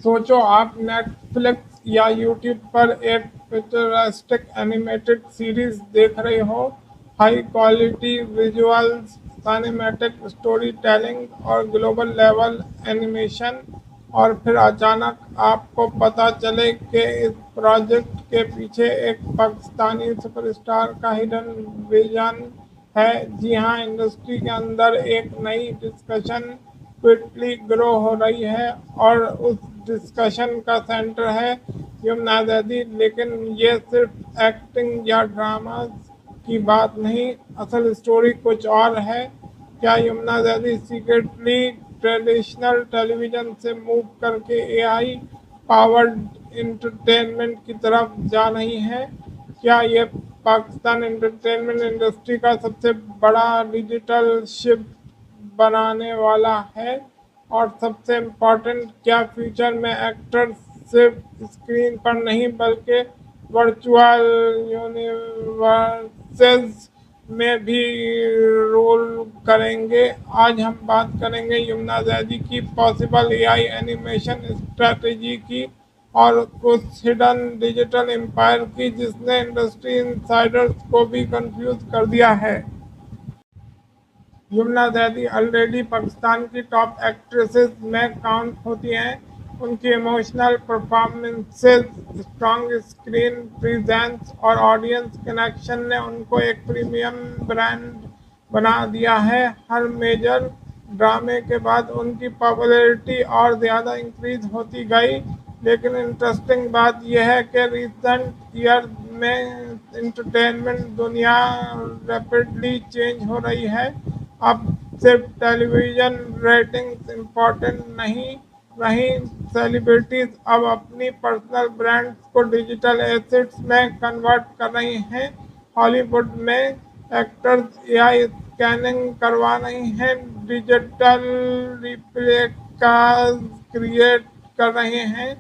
सोचो आप नेटफ्लिक्स या यूट्यूब पर एक पिक्चरिस्टिक एनिमेटेड सीरीज देख रहे हो, high quality visuals, cinematic story telling और ग्लोबल लेवल एनिमेशन, और फिर अचानक आपको पता चले कि इस प्रोजेक्ट के पीछे एक पाकिस्तानी सुपरस्टार का हिडन विजन है। जी हाँ, इंडस्ट्री के अंदर एक नई डिस्कशन क्विकली ग्रो हो रही है और उस डिस्कशन का सेंटर है यमुना दीदी। लेकिन ये सिर्फ एक्टिंग या ड्रामा की बात नहीं, असल स्टोरी कुछ और है। क्या यमुना दीदी सीक्रेटली ट्रेडिशनल टेलीविजन से मूव करके एआई पावर्ड इंटरटेनमेंट की तरफ जा रही है? क्या ये पाकिस्तान एंटरटेनमेंट इंडस्ट्री का सबसे बड़ा डिजिटल शिफ्ट बनाने वाला है? और सबसे इम्पोर्टेंट, क्या फ्यूचर में एक्टर्स सिर्फ स्क्रीन पर नहीं बल्कि वर्चुअल यूनिवर्सेस में भी रोल करेंगे? आज हम बात करेंगे यमुना जैदी की पॉसिबल एआई एनिमेशन स्ट्रेटजी की और उस हिडन डिजिटल एम्पायर की जिसने इंडस्ट्री इनसाइडर्स को भी कंफ्यूज कर दिया है। यमुना दीदी ऑलरेडी पाकिस्तान की टॉप एक्ट्रेसेस में काउंट होती हैं। उनकी emotional performances, strong screen presence और ऑडियंस कनेक्शन ने उनको एक प्रीमियम ब्रांड बना दिया है। हर मेजर ड्रामे के बाद उनकी पॉपुलैरिटी और ज़्यादा इंक्रीज होती गई। लेकिन इंटरेस्टिंग बात यह है कि रिसेंट ईयर में इंटरटेनमेंट दुनिया रैपिडली चेंज हो रही है। अब सिर्फ टेलीविज़न रेटिंग्स इम्पोर्टेंट नहीं रही, सेलिब्रिटीज़ अब अपनी पर्सनल ब्रांड्स को डिजिटल एसेट्स में कन्वर्ट कर रही हैं। हॉलीवुड में एक्टर्स एआई स्कैनिंग करवा रही हैं, डिजिटल रिप्लिकास क्रिएट कर रहे हैं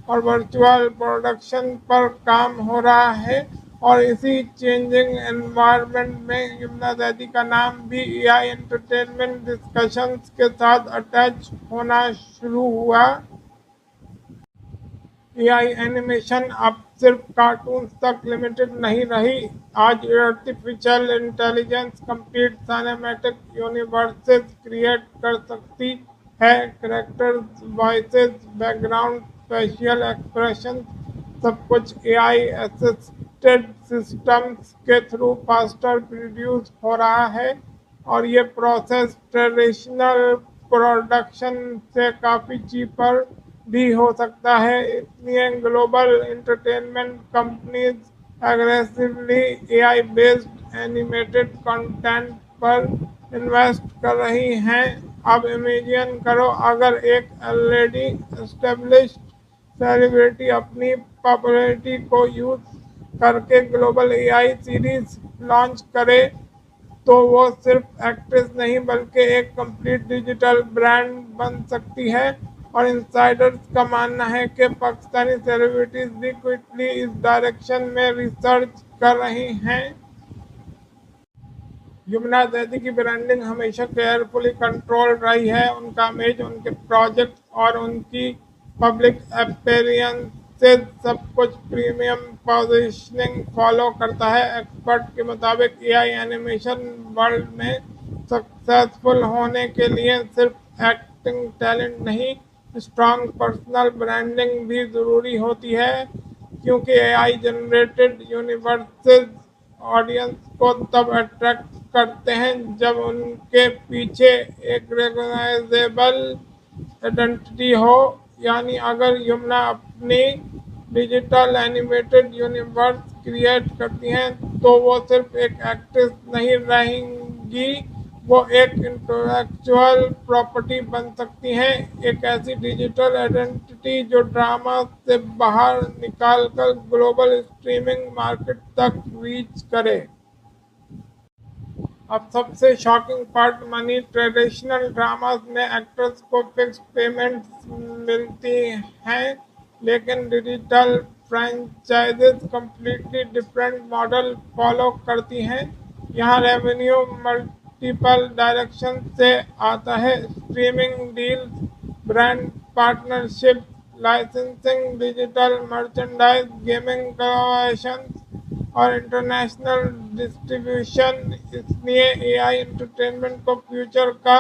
और वर्चुअल प्रोडक्शन पर काम हो रहा है। और इसी चेंजिंग एनवायरनमेंट में यमुना दीदी का नाम भी एआई एंटरटेनमेंट डिस्कशंस के साथ अटैच होना शुरू हुआ। एआई एनिमेशन अब सिर्फ कार्टून्स तक लिमिटेड नहीं रही। आज artificial intelligence complete cinematic universes create कर सकती है। Characters, voices, background, facial expression, सब कुछ एआई असिस्टेड सिस्टम्स के थ्रू फास्टर प्रोड्यूस हो रहा है और ये प्रोसेस ट्रेडिशनल प्रोडक्शन से काफ़ी चीपर भी हो सकता है। इसलिए global entertainment companies aggressively AI based animated content पर इन्वेस्ट कर रही हैं। अब इमेजिन करो, अगर एक ऑलरेडी एस्टेब्लिश्ड सेलिब्रिटी अपनी पॉपुलैरिटी को यूज करके ग्लोबल एआई सीरीज लॉन्च करे, तो वो सिर्फ एक्ट्रेस नहीं बल्कि एक कंप्लीट डिजिटल ब्रांड बन सकती है। और इनसाइडर्स का मानना है कि पाकिस्तानी सेलिब्रिटीज भी क्विकली इस डायरेक्शन में रिसर्च कर रही हैं। यमुना दीदी की ब्रांडिंग हमेशा केयरफुली कंट्रोल रही है। उनका इमेज, उनके प्रोजेक्ट और उनकी पब्लिक अपीयरेंसेस सब कुछ प्रीमियम पोजीशनिंग फॉलो करता है। एक्सपर्ट के मुताबिक एआई एनिमेशन वर्ल्ड में सक्सेसफुल होने के लिए सिर्फ एक्टिंग टैलेंट नहीं, स्ट्रॉन्ग पर्सनल ब्रांडिंग भी ज़रूरी होती है, क्योंकि एआई जनरेटेड यूनिवर्सेस ऑडियंस को तब अट्रैक्ट करते हैं जब उनके पीछे एक रिकॉग्नाइजेबल आइडेंटिटी हो। यानी अगर यमुना अपनी डिजिटल एनिमेटेड यूनिवर्स क्रिएट करती हैं तो वो सिर्फ एक एक्ट्रेस नहीं रहेंगी, वो एक इंटेलेक्चुअल प्रॉपर्टी बन सकती हैं, एक ऐसी डिजिटल आइडेंटिटी जो ड्रामा से बाहर निकालकर ग्लोबल स्ट्रीमिंग मार्केट तक रीच करे। अब सबसे shocking part money. Traditional dramas में एक्टर्स को फिक्स पेमेंट्स मिलती हैं, लेकिन digital franchises completely different model follow करती हैं। यहाँ रेवेन्यू मल्टीपल डायरेक्शन से आता है, streaming deals, brand partnership licensing, digital merchandise, gaming collaborations और इंटरनेशनल डिस्ट्रीब्यूशन। इसलिए एआई एंटरटेनमेंट को फ्यूचर का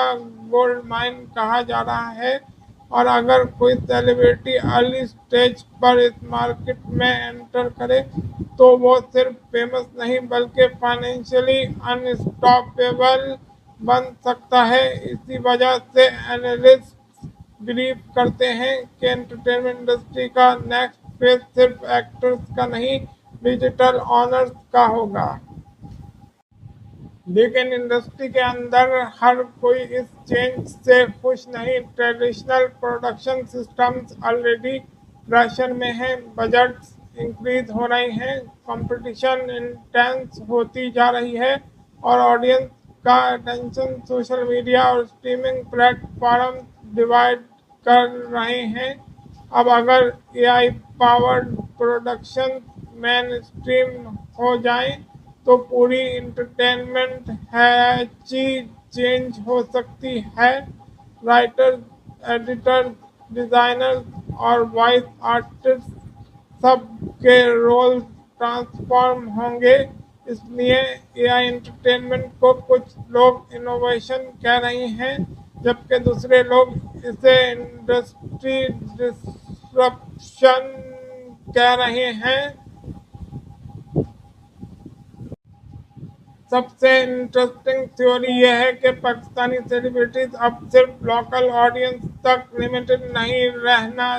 गोल्ड माइन कहा जा रहा है। और अगर कोई सेलिब्रिटी अर्ली स्टेज पर इस मार्केट में एंटर करे तो वो सिर्फ फेमस नहीं बल्कि फाइनेंशियली अनस्टॉपेबल बन सकता है। इसी वजह से एनालिस्ट बिलीव करते हैं कि एंटरटेनमेंट इंडस्ट्री का नेक्स्ट फेज सिर्फ एक्टर्स का नहीं, डिजिटल ऑनर्स का होगा। लेकिन इंडस्ट्री के अंदर हर कोई इस चेंज से खुश नहीं। Traditional production systems already pressure में हैं, बजट्स इंक्रीज हो रहे हैं, कंपटीशन इंटेंस होती जा रही है और ऑडियंस का अटेंशन सोशल मीडिया और स्ट्रीमिंग प्लेटफॉर्म डिवाइड कर रहे हैं। अब अगर AI powered production main stream हो जाए तो पूरी इंटरटेनमेंट है चीज चेंज हो सकती है। राइटर्स, एडिटर्स, डिजाइनर्स और वॉइस आर्टिस्ट सब के रोल ट्रांसफॉर्म होंगे। इसलिए एआई एंटरटेनमेंट को कुछ लोग इनोवेशन कह रहे हैं जबकि दूसरे लोग इसे इंडस्ट्री डिसरप्शन कह रहे हैं। सबसे इंटरेस्टिंग थ्योरी यह है कि पाकिस्तानी सेलिब्रिटीज अब सिर्फ लोकल ऑडियंस तक लिमिटेड नहीं रहना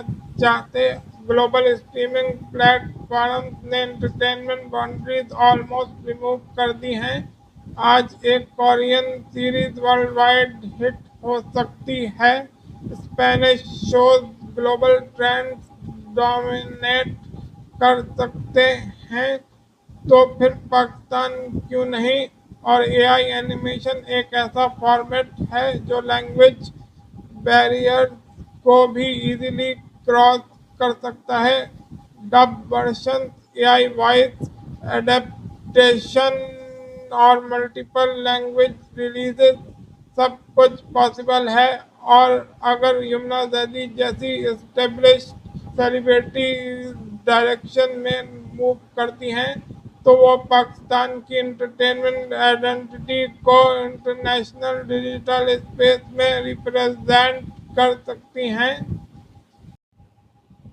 चाहते। ग्लोबल स्ट्रीमिंग प्लेटफॉर्म्स ने एंटरटेनमेंट बाउंड्रीज ऑलमोस्ट रिमूव कर दी हैं। आज एक Korean series world wide hit हो सकती है, Spanish shows global trends dominate कर सकते हैं, तो फिर पाकिस्तान क्यों नहीं। और एआई एनिमेशन एक ऐसा फॉर्मेट है जो लैंग्वेज बैरियर को भी इजीली क्रॉस कर सकता है। Dub version, AI voice adaptation और मल्टीपल लैंग्वेज रिलीजेस, सब कुछ पॉसिबल है। और अगर यमुना जैदी जैसी एस्टेब्लिश्ड सेलिब्रिटी डायरेक्शन में मूव करती हैं तो वो पाकिस्तान की एंटरटेनमेंट आइडेंटिटी को इंटरनेशनल डिजिटल स्पेस में रिप्रेजेंट कर सकती हैं।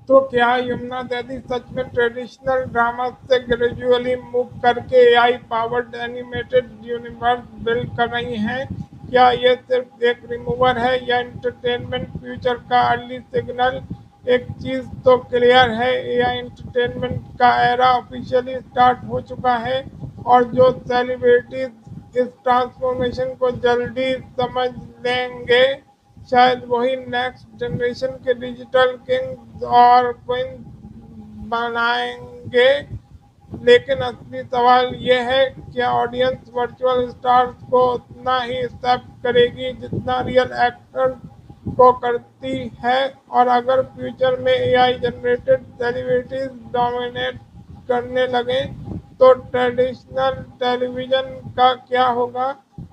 तो क्या यमुना दैदी सच में ट्रेडिशनल ड्रामा से ग्रेजुअली मूव करके AI powered animated universe build कर रही हैं? क्या ये सिर्फ एक रिमूवर है या एंटरटेनमेंट फ्यूचर का अर्ली सिग्नल? एक चीज़ तो क्लियर है, एआई एंटरटेनमेंट का एरा ऑफिशियली स्टार्ट हो चुका है और जो सेलिब्रिटीज इस ट्रांसफॉर्मेशन को जल्दी समझ लेंगे शायद वही नेक्स्ट जनरेशन के डिजिटल किंग्स और क्वीन बनाएंगे। लेकिन असली सवाल ये है, क्या ऑडियंस वर्चुअल स्टार्स को उतना ही एक्सेप्ट करेगी जितना रियल एक्टर्स को करती है? और अगर फ्यूचर में एआई जनरेटेड सेलिब्रिटीज डोमिनेट करने लगे तो ट्रेडिशनल टेलीविज़न का क्या होगा?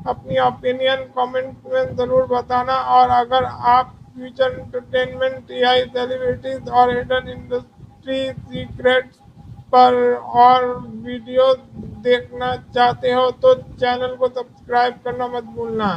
अपनी ओपिनियन कमेंट में ज़रूर बताना। और अगर आप फ्यूचर एंटरटेनमेंट, एआई सेलिब्रिटीज और हिडन इंडस्ट्री सीक्रेट्स पर और वीडियो देखना चाहते हो तो चैनल को सब्सक्राइब करना मत भूलना।